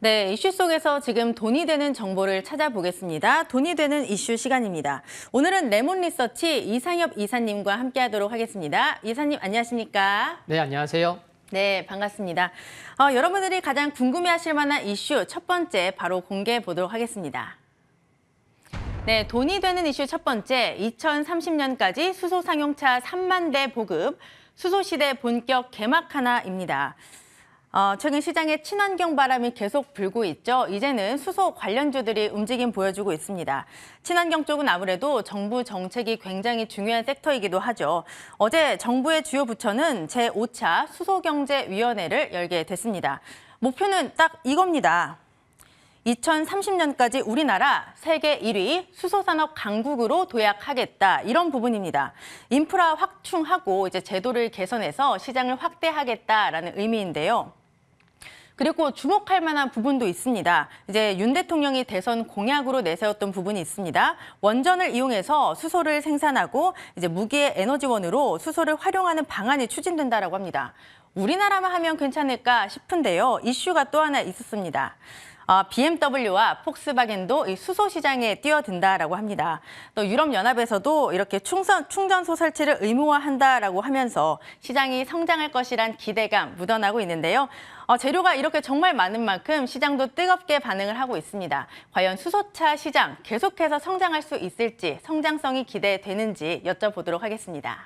네, 이슈 속에서 지금 돈이 되는 정보를 찾아보겠습니다. 돈이 되는 이슈 시간입니다. 오늘은 레몬 리서치 이상엽 이사님과 함께하도록 하겠습니다. 이사님 안녕하십니까? 네, 안녕하세요. 네, 반갑습니다. 여러분들이 가장 궁금해하실 만한 이슈 첫 번째 바로 공개해 보도록 하겠습니다. 네, 돈이 되는 이슈 첫 번째, 2030년까지 수소 상용차 3만 대 보급, 수소시대 본격 개막 하나입니다. 최근 시장에 친환경 바람이 계속 불고 있죠. 이제는 수소 관련주들이 움직임 보여주고 있습니다. 친환경 쪽은 아무래도 정부 정책이 굉장히 중요한 섹터이기도 하죠. 어제 정부의 주요 부처는 제5차 수소경제위원회를 열게 됐습니다. 목표는 딱 이겁니다. 2030년까지 우리나라 세계 1위 수소산업 강국으로 도약하겠다. 이런 부분입니다. 인프라 확충하고 이제 제도를 개선해서 시장을 확대하겠다라는 의미인데요. 그리고 주목할 만한 부분도 있습니다. 이제 윤 대통령이 대선 공약으로 내세웠던 부분이 있습니다. 원전을 이용해서 수소를 생산하고 이제 무기의 에너지원으로 수소를 활용하는 방안이 추진된다라고 합니다. 우리나라만 하면 괜찮을까 싶은데요. 이슈가 또 하나 있었습니다. BMW와 폭스바겐도 이 수소 시장에 뛰어든다라고 합니다. 또 유럽연합에서도 이렇게 충전소 설치를 의무화한다라고 하면서 시장이 성장할 것이란 기대감 묻어나고 있는데요. 재료가 이렇게 정말 많은 만큼 시장도 뜨겁게 반응을 하고 있습니다. 과연 수소차 시장 계속해서 성장할 수 있을지, 성장성이 기대되는지 여쭤보도록 하겠습니다.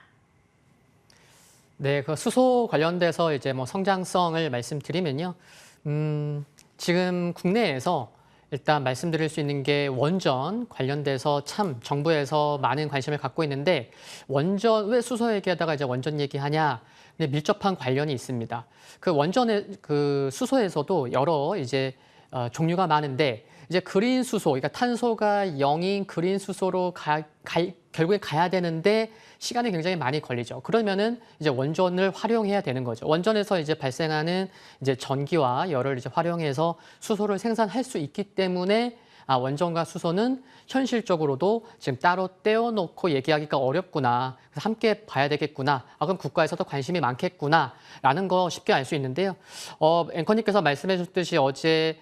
네, 그 수소 관련돼서 이제 성장성을 말씀드리면요. 지금 국내에서 일단 말씀드릴 수 있는 게 원전 관련돼서 참 정부에서 많은 관심을 갖고 있는데 원전 왜 수소 얘기하다가 이제 원전 얘기하냐? 근데 밀접한 관련이 있습니다. 그 원전의 그 수소에서도 여러 이제 종류가 많은데 이제 그린 수소, 그러니까 탄소가 0인 그린 수소로 결국에 가야 되는데 시간이 굉장히 많이 걸리죠. 그러면은 이제 원전을 활용해야 되는 거죠. 원전에서 이제 발생하는 이제 전기와 열을 이제 활용해서 수소를 생산할 수 있기 때문에 원전과 수소는 현실적으로도 지금 따로 떼어놓고 얘기하기가 어렵구나. 그래서 함께 봐야 되겠구나. 그럼 국가에서도 관심이 많겠구나라는 거 쉽게 알 수 있는데요. 앵커님께서 말씀해 주셨듯이 어제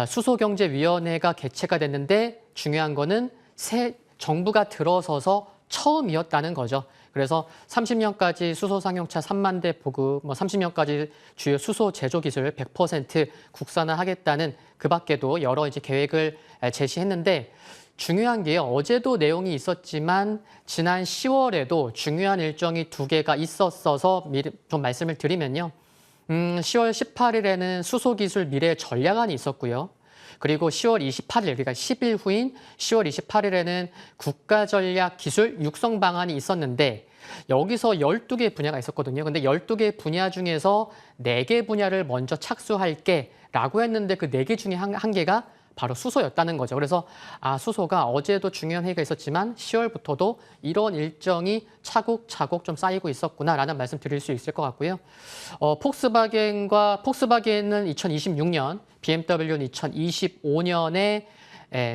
수소경제위원회가 개최가 됐는데 중요한 거는 새 정부가 들어서서 처음이었다는 거죠. 그래서 30년까지 수소 상용차 3만 대 보급, 30년까지 주요 수소 제조 기술 100% 국산화하겠다는 그 밖에도 여러 이제 계획을 제시했는데 중요한 게 어제도 내용이 있었지만 지난 10월에도 중요한 일정이 2개가 있었어서 미리 좀 말씀을 드리면요. 10월 18일에는 수소기술 미래 전략안이 있었고요. 그리고 10월 28일, 그러니까 10일 후인 10월 28일에는 국가전략기술 육성 방안이 있었는데 여기서 12개 분야가 있었거든요. 근데 12개 분야 중에서 4개 분야를 먼저 착수할게라고 했는데 그 4개 중에 한 개가 바로 수소였다는 거죠. 그래서 수소가 어제도 중요한 회의가 있었지만 10월부터도 이런 일정이 차곡차곡 좀 쌓이고 있었구나라는 말씀 드릴 수 있을 것 같고요. 폭스바겐은 2026년, BMW는 2025년에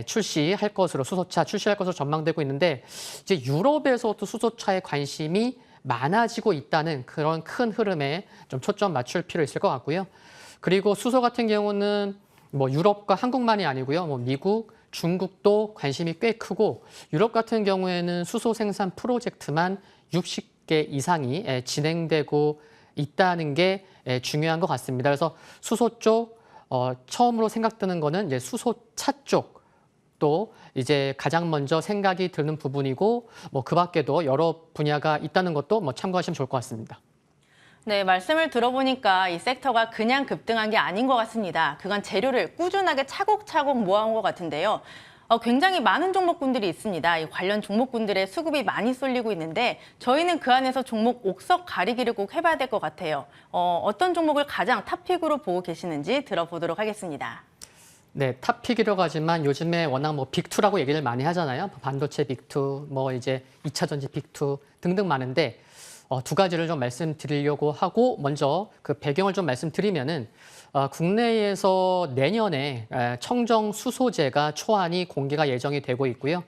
출시할 것으로 수소차 출시할 것으로 전망되고 있는데 이제 유럽에서도 수소차에 관심이 많아지고 있다는 그런 큰 흐름에 좀 초점 맞출 필요 있을 것 같고요. 그리고 수소 같은 경우는 유럽과 한국만이 아니고요. 미국, 중국도 관심이 꽤 크고 유럽 같은 경우에는 수소 생산 프로젝트만 60개 이상이 진행되고 있다는 게 중요한 것 같습니다. 그래서 수소 쪽 처음으로 생각드는 거는 이제 수소차 쪽. 또 이제 가장 먼저 생각이 드는 부분이고 그 밖에도 여러 분야가 있다는 것도 참고하시면 좋을 것 같습니다. 네, 말씀을 들어보니까 이 섹터가 그냥 급등한 게 아닌 것 같습니다. 그간 재료를 꾸준하게 차곡차곡 모아온 것 같은데요. 굉장히 많은 종목군들이 있습니다. 이 관련 종목군들의 수급이 많이 쏠리고 있는데 저희는 그 안에서 종목 옥석 가리기를 꼭 해봐야 될 것 같아요. 어떤 종목을 가장 탑픽으로 보고 계시는지 들어보도록 하겠습니다. 네, 탑픽이라고 하지만 요즘에 워낙 빅2라고 얘기를 많이 하잖아요. 반도체 빅2, 이제 2차 전지 빅2 등등 많은데 2가지를 좀 말씀드리려고 하고 먼저 그 배경을 좀 말씀드리면은 국내에서 내년에 청정 수소제가 초안이 공개가 예정이 되고 있고요.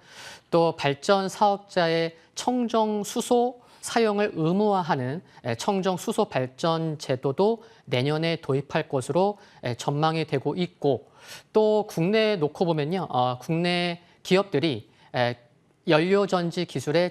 또 발전 사업자의 청정 수소 사용을 의무화하는 청정 수소 발전 제도도 내년에 도입할 것으로 전망이 되고 있고, 또 국내에 놓고 보면요, 국내 기업들이 연료전지 기술의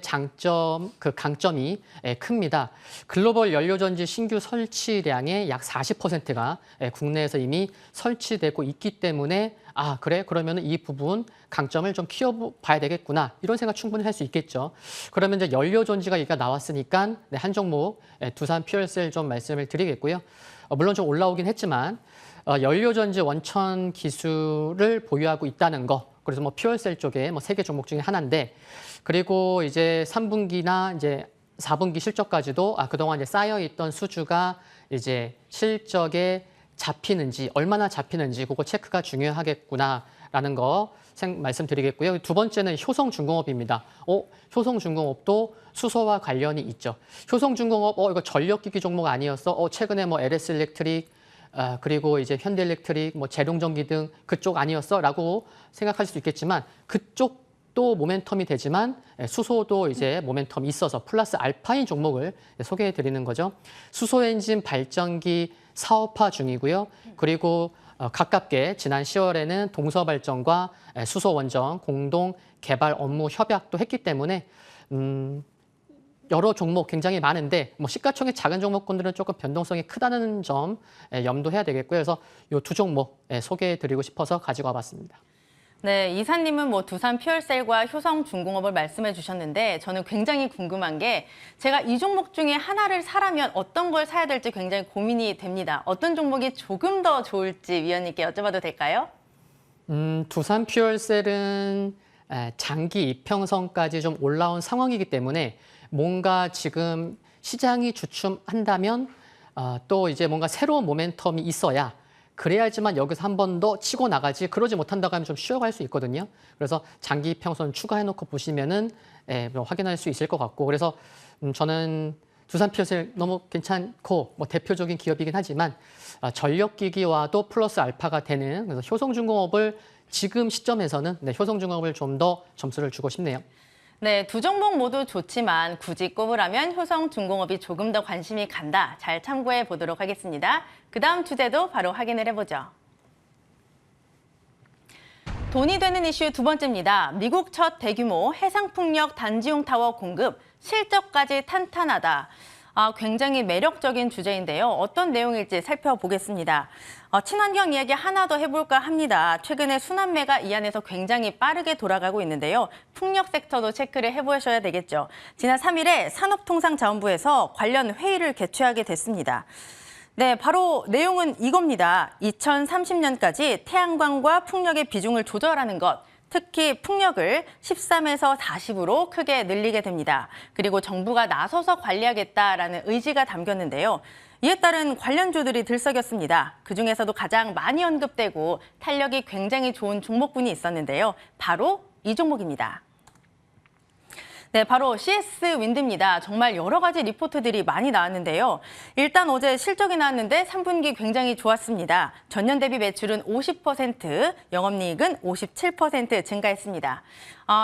강점이 큽니다. 글로벌 연료전지 신규 설치량의 약 40%가 국내에서 이미 설치되고 있기 때문에 그래? 그러면 이 부분 강점을 좀 키워봐야 되겠구나. 이런 생각 충분히 할 수 있겠죠. 그러면 이제 연료전지가 얘기가 나왔으니까 한 종목 두산 퓨얼셀 좀 말씀을 드리겠고요. 물론 좀 올라오긴 했지만 연료전지 원천 기술을 보유하고 있다는 거. 그래서 뭐 퓨얼셀 쪽에 뭐 3개 종목 중에 하나인데, 그리고 이제 3분기나 이제 4분기 실적까지도 그동안 이제 쌓여 있던 수주가 이제 실적에 잡히는지, 얼마나 잡히는지 그거 체크가 중요하겠구나라는 거 말씀드리겠고요. 두 번째는 효성중공업입니다. 효성중공업도 수소와 관련이 있죠. 효성중공업 이거 전력기기 종목 아니었어? 최근에 뭐 LS 일렉트릭 그리고 이제 현대일렉트릭, 뭐 재룡전기 등 그쪽 아니었어? 라고 생각할 수도 있겠지만 그쪽도 모멘텀이 되지만 수소도 이제 모멘텀이 있어서 플러스 알파인 종목을 소개해 드리는 거죠. 수소 엔진 발전기 사업화 중이고요. 그리고 가깝게 지난 10월에는 동서발전과 수소원전 공동 개발 업무 협약도 했기 때문에 여러 종목 굉장히 많은데 뭐 시가총액 작은 종목군들은 조금 변동성이 크다는 점 염두해야 되겠고요. 그래서 이 두 종목 소개해드리고 싶어서 가지고 와봤습니다. 네, 이사님은 뭐 두산 퓨얼셀과 효성중공업을 말씀해 주셨는데 저는 굉장히 궁금한 게 제가 이 종목 중에 하나를 사라면 어떤 걸 사야 될지 굉장히 고민이 됩니다. 어떤 종목이 조금 더 좋을지 위원님께 여쭤봐도 될까요? 두산 퓨얼셀은 장기 이평선까지 좀 올라온 상황이기 때문에 뭔가 지금 시장이 주춤한다면 또 이제 뭔가 새로운 모멘텀이 있어야 그래야지만 여기서 한 번 더 치고 나가지, 그러지 못한다고 하면 좀 쉬어갈 수 있거든요. 그래서 장기 평선 추가해놓고 보시면은 확인할 수 있을 것 같고, 그래서 저는 두산 퓨얼셀 너무 괜찮고 뭐 대표적인 기업이긴 하지만 전력기기와도 플러스 알파가 되는, 그래서 효성중공업을 지금 시점에서는 효성중공업을 좀 더 점수를 주고 싶네요. 네, 두 종목 모두 좋지만 굳이 꼽으라면 효성중공업이 조금 더 관심이 간다. 잘 참고해 보도록 하겠습니다. 그 다음 주제도 바로 확인을 해보죠. 돈이 되는 이슈 두 번째입니다. 미국 첫 대규모 해상풍력 단지용 타워 공급, 실적까지 탄탄하다. 굉장히 매력적인 주제인데요. 어떤 내용일지 살펴보겠습니다. 친환경 이야기 하나 더 해볼까 합니다. 최근에 순환매가 이 안에서 굉장히 빠르게 돌아가고 있는데요. 풍력 섹터도 체크를 해보셔야 되겠죠. 지난 3일에 산업통상자원부에서 관련 회의를 개최하게 됐습니다. 네, 바로 내용은 이겁니다. 2030년까지 태양광과 풍력의 비중을 조절하는 것. 특히 풍력을 13에서 40으로 크게 늘리게 됩니다. 그리고 정부가 나서서 관리하겠다라는 의지가 담겼는데요. 이에 따른 관련주들이 들썩였습니다. 그중에서도 가장 많이 언급되고 탄력이 굉장히 좋은 종목군이 있었는데요. 바로 이 종목입니다. 네, 바로 CS 윈드입니다. 정말 여러 가지 리포트들이 많이 나왔는데요. 일단 어제 실적이 나왔는데 3분기 굉장히 좋았습니다. 전년 대비 매출은 50%, 영업이익은 57% 증가했습니다.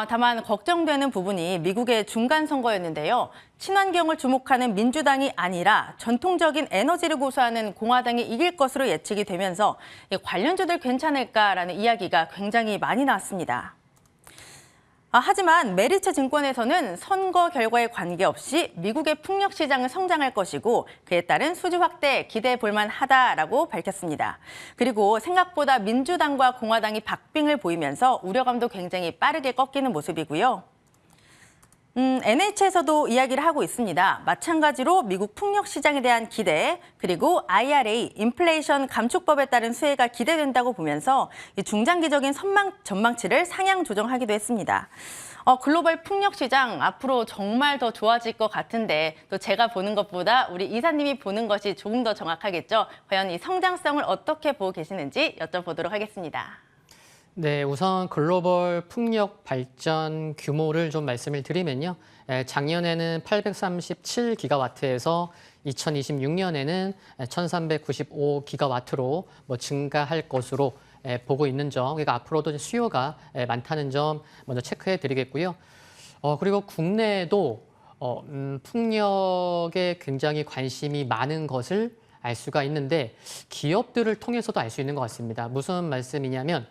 다만 걱정되는 부분이 미국의 중간 선거였는데요. 친환경을 주목하는 민주당이 아니라 전통적인 에너지를 고수하는 공화당이 이길 것으로 예측이 되면서 관련주들 괜찮을까라는 이야기가 굉장히 많이 나왔습니다. 하지만 메리츠 증권에서는 선거 결과에 관계없이 미국의 풍력 시장은 성장할 것이고 그에 따른 수주 확대 기대해 볼 만하다라고 밝혔습니다. 그리고 생각보다 민주당과 공화당이 박빙을 보이면서 우려감도 굉장히 빠르게 꺾이는 모습이고요. NH에서도 이야기를 하고 있습니다. 마찬가지로 미국 풍력 시장에 대한 기대, 그리고 IRA, 인플레이션 감축법에 따른 수혜가 기대된다고 보면서 중장기적인 전망치를 상향 조정하기도 했습니다. 글로벌 풍력 시장 앞으로 정말 더 좋아질 것 같은데 또 제가 보는 것보다 우리 이사님이 보는 것이 조금 더 정확하겠죠. 과연 이 성장성을 어떻게 보고 계시는지 여쭤보도록 하겠습니다. 네, 우선 글로벌 풍력 발전 규모를 좀 말씀을 드리면요. 작년에는 837기가와트에서 2026년에는 1395기가와트로 증가할 것으로 보고 있는 점, 그러니까 앞으로도 수요가 많다는 점 먼저 체크해 드리겠고요. 그리고 국내에도 풍력에 굉장히 관심이 많은 것을 알 수가 있는데 기업들을 통해서도 알 수 있는 것 같습니다. 무슨 말씀이냐면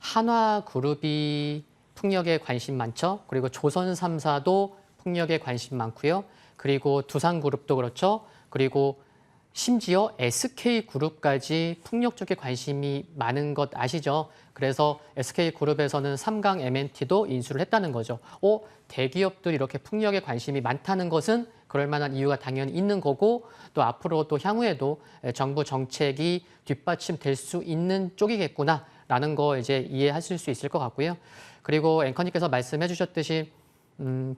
한화그룹이 풍력에 관심 많죠. 그리고 조선 3사도 풍력에 관심 많고요. 그리고 두산그룹도 그렇죠. 그리고 심지어 SK그룹까지 풍력 쪽에 관심이 많은 것 아시죠? 그래서 SK그룹에서는 삼강 M&T도 인수를 했다는 거죠. 대기업들이 이렇게 풍력에 관심이 많다는 것은 그럴 만한 이유가 당연히 있는 거고 또 앞으로 또 향후에도 정부 정책이 뒷받침될 수 있는 쪽이겠구나라는 거 이제 이해하실 수 있을 것 같고요. 그리고 앵커님께서 말씀해 주셨듯이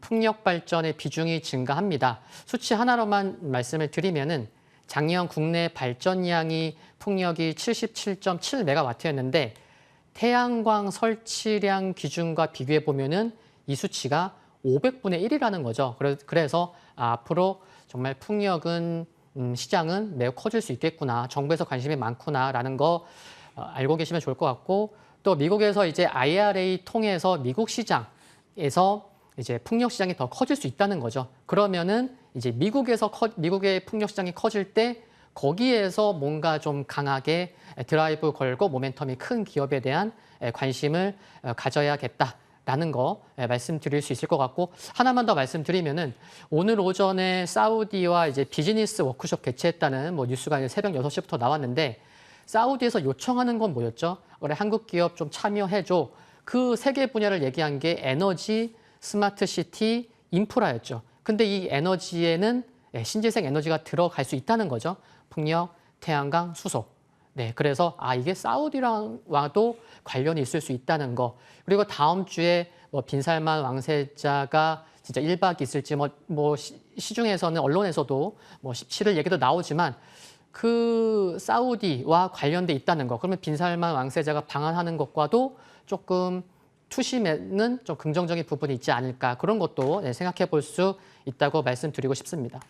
풍력 발전의 비중이 증가합니다. 수치 하나로만 말씀을 드리면은 작년 국내 발전량이 풍력이 77.7메가와트였는데 태양광 설치량 기준과 비교해 보면은 이 수치가 500분의 1이라는 거죠. 그래서 앞으로 정말 풍력은 시장은 매우 커질 수 있겠구나. 정부에서 관심이 많구나라는 거 알고 계시면 좋을 것 같고 또 미국에서 이제 IRA 통해서 미국 시장에서 이제 풍력 시장이 더 커질 수 있다는 거죠. 그러면은 이제 미국의 풍력 시장이 커질 때 거기에서 뭔가 좀 강하게 드라이브 걸고 모멘텀이 큰 기업에 대한 관심을 가져야겠다라는 거 말씀드릴 수 있을 것 같고 하나만 더 말씀드리면은 오늘 오전에 사우디와 이제 비즈니스 워크숍 개최했다는 뭐 뉴스가 이제 새벽 6시부터 나왔는데 사우디에서 요청하는 건 뭐였죠? 그래 한국 기업 좀 참여해줘. 그 세 개 분야를 얘기한 게 에너지, 스마트 시티, 인프라였죠. 근데 이 에너지에는 신재생 에너지가 들어갈 수 있다는 거죠. 풍력, 태양광, 수소. 네, 그래서 이게 사우디랑와도 관련이 있을 수 있다는 거. 그리고 다음 주에 뭐 빈살만 왕세자가 진짜 1박 있을지 뭐 시중에서는 언론에서도 뭐 치를 얘기도 나오지만 그 사우디와 관련돼 있다는 거. 그러면 빈살만 왕세자가 방한하는 것과도 조금 투심에는 좀 긍정적인 부분이 있지 않을까 그런 것도 생각해 볼 수 있다고 말씀드리고 싶습니다.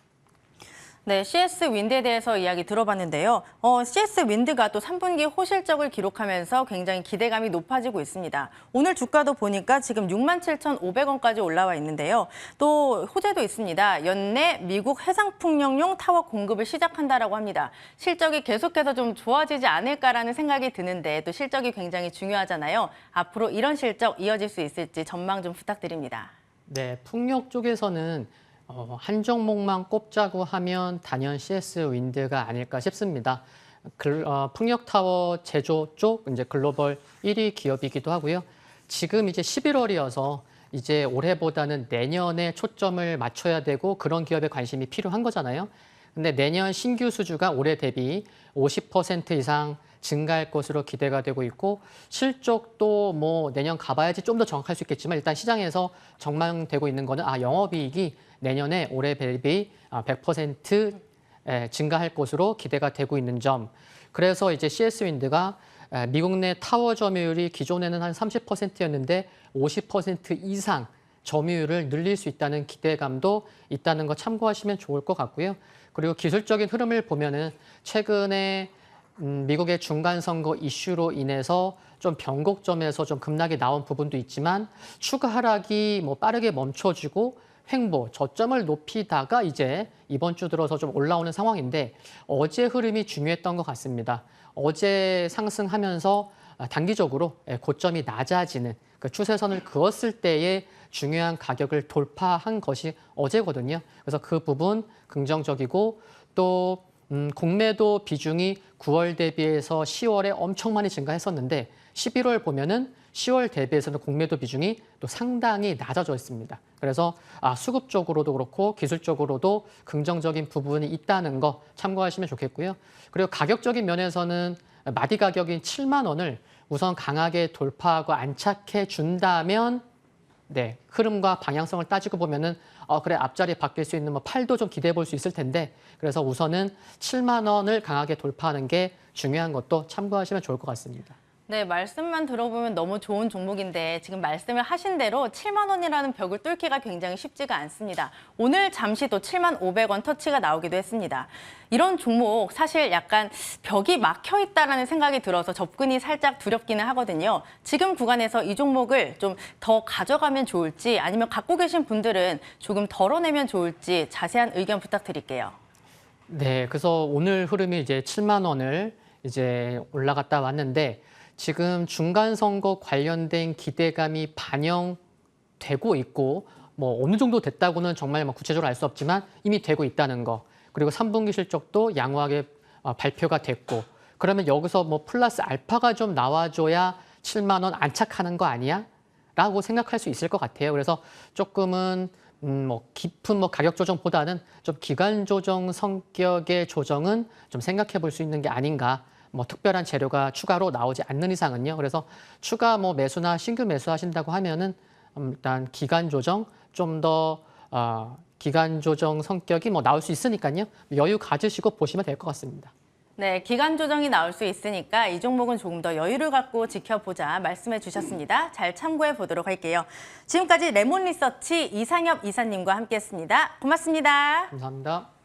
네, CS 윈드에 대해서 이야기 들어봤는데요. CS 윈드가 또 3분기 호실적을 기록하면서 굉장히 기대감이 높아지고 있습니다. 오늘 주가도 보니까 지금 67,500원까지 올라와 있는데요. 또 호재도 있습니다. 연내 미국 해상풍력용 타워 공급을 시작한다라고 합니다. 실적이 계속해서 좀 좋아지지 않을까라는 생각이 드는데 또 실적이 굉장히 중요하잖아요. 앞으로 이런 실적 이어질 수 있을지 전망 좀 부탁드립니다. 네, 풍력 쪽에서는 한 종목만 꼽자고 하면 단연 CS 윈드가 아닐까 싶습니다. 풍력 타워 제조 쪽 이제 글로벌 1위 기업이기도 하고요. 지금 이제 11월이어서 이제 올해보다는 내년에 초점을 맞춰야 되고 그런 기업에 관심이 필요한 거잖아요. 근데 내년 신규 수주가 올해 대비 50% 이상 증가할 것으로 기대가 되고 있고 실적도 뭐 내년 가봐야지 좀 더 정확할 수 있겠지만 일단 시장에서 전망되고 있는 거는 영업이익이 내년에 올해 대비 100% 증가할 것으로 기대가 되고 있는 점. 그래서 이제 CS윈드가 미국 내 타워 점유율이 기존에는 한 30%였는데 50% 이상 점유율을 늘릴 수 있다는 기대감도 있다는 거 참고하시면 좋을 것 같고요. 그리고 기술적인 흐름을 보면은 최근에 미국의 중간 선거 이슈로 인해서 좀 변곡점에서 좀 급락이 나온 부분도 있지만 추가 하락이 뭐 빠르게 멈춰지고 횡보, 저점을 높이다가 이제 이번 주 들어서 좀 올라오는 상황인데 어제 흐름이 중요했던 것 같습니다. 어제 상승하면서 단기적으로 고점이 낮아지는 그 추세선을 그었을 때의 중요한 가격을 돌파한 것이 어제거든요. 그래서 그 부분 긍정적이고 또 공매도 비중이 9월 대비해서 10월에 엄청 많이 증가했었는데 11월 보면은 10월 대비해서는 공매도 비중이 또 상당히 낮아져 있습니다. 그래서 수급적으로도 그렇고 기술적으로도 긍정적인 부분이 있다는 거 참고하시면 좋겠고요. 그리고 가격적인 면에서는 마디 가격인 7만 원을 우선 강하게 돌파하고 안착해 준다면 네, 흐름과 방향성을 따지고 보면은 그래 앞자리 바뀔 수 있는 뭐 8도 좀 기대해 볼 수 있을 텐데 그래서 우선은 7만 원을 강하게 돌파하는 게 중요한 것도 참고하시면 좋을 것 같습니다. 네, 말씀만 들어보면 너무 좋은 종목인데 지금 말씀을 하신 대로 7만 원이라는 벽을 뚫기가 굉장히 쉽지가 않습니다. 오늘 잠시 또 7만 500원 터치가 나오기도 했습니다. 이런 종목 사실 약간 벽이 막혀 있다라는 생각이 들어서 접근이 살짝 두렵기는 하거든요. 지금 구간에서 이 종목을 좀 더 가져가면 좋을지 아니면 갖고 계신 분들은 조금 덜어내면 좋을지 자세한 의견 부탁드릴게요. 네, 그래서 오늘 흐름이 이제 7만 원을 이제 올라갔다 왔는데 지금 중간 선거 관련된 기대감이 반영되고 있고 뭐 어느 정도 됐다고는 정말 뭐 구체적으로 알 수 없지만 이미 되고 있다는 거. 그리고 3분기 실적도 양호하게 발표가 됐고 그러면 여기서 뭐 플러스 알파가 좀 나와줘야 7만 원 안착하는 거 아니야? 라고 생각할 수 있을 것 같아요. 그래서 조금은 뭐 깊은 뭐 가격 조정보다는 좀 기간 조정 성격의 조정은 좀 생각해 볼 수 있는 게 아닌가. 뭐 특별한 재료가 추가로 나오지 않는 이상은요. 그래서 추가 뭐 매수나 신규 매수 하신다고 하면은 일단 기간 조정 좀 더 기간 조정 성격이 뭐 나올 수 있으니까요. 여유 가지시고 보시면 될 것 같습니다. 네, 기간 조정이 나올 수 있으니까 이 종목은 조금 더 여유를 갖고 지켜보자 말씀해 주셨습니다. 잘 참고해 보도록 할게요. 지금까지 레몬리서치 이상엽 이사님과 함께했습니다. 고맙습니다. 감사합니다.